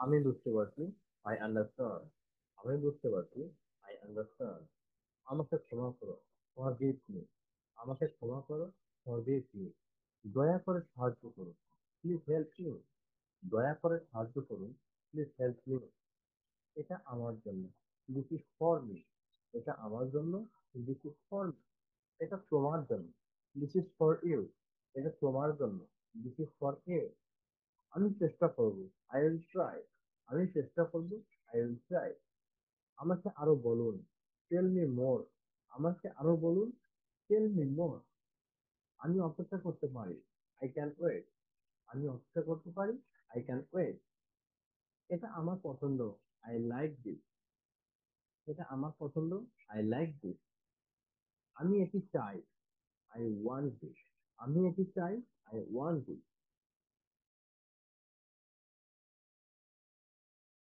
আমি বুঝতে পারছি। I understand. আমি বুঝতে পারছি। I understand. আমাকে ক্ষমা করো। Forgive me. আমাকে ক্ষমা করো। Forgive me. দয়া করে সাহায্য করুন। Please help me. দয়া করে সাহায্য করুন। Please help me. এটা আমার জন্য। This is for me. এটা আমার জন্য। This is for me. এটা তোমার জন্য। This is for you. এটা তোমার জন্য। This is for you. আমি চেষ্টা করব। I will try. আমি চেষ্টা করব। I will try. আমাকে আরো বলুন। Tell me more. আমাকে আরো বলুন। Tell me more. আমি অপেক্ষা করতে পারি। I can wait. আমি অপেক্ষা করতে পারি। I can wait. এটা আমার পছন্দ। I like this. এটা আমার পছন্দ। I like this. আমি এটি চাই। I want this. আমি এটি চাই। I want this.